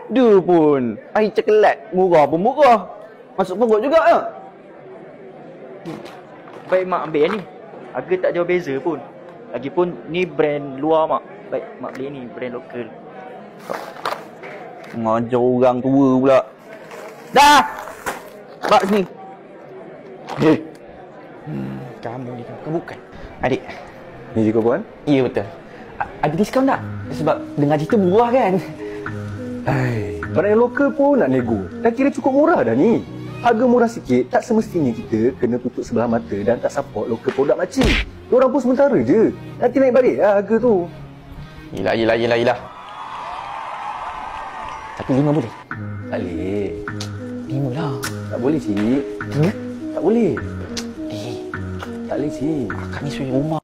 Dia pun air coklat murah pun murah. Masuk perut juga ya. Baik mak ambil ni. Harga tak jauh beza pun. Lagipun ni brand luar mak. Baik mak beli ni brand lokal. Ngajar orang tua pula. Dah. Bak sini. Kamu ni kan bukan. Adik. Ni je kau buat? Ya betul. Ada diskaun tak? Sebab dengar cerita murah kan. Hai, barang yang lokal pun nak nego. Dah kira cukup murah dah ni. Harga murah sikit, tak semestinya kita kena tutup sebelah mata dan tak support lokal produk makcik. Diorang pun sementara je. Nanti naik balik lah harga tu. Yelah. Tapi 5 boleh? Tak boleh. 5 lah. Tak boleh, cik. 3? Tak boleh. Eh, Tak boleh, cik. akak ni suruh rumah.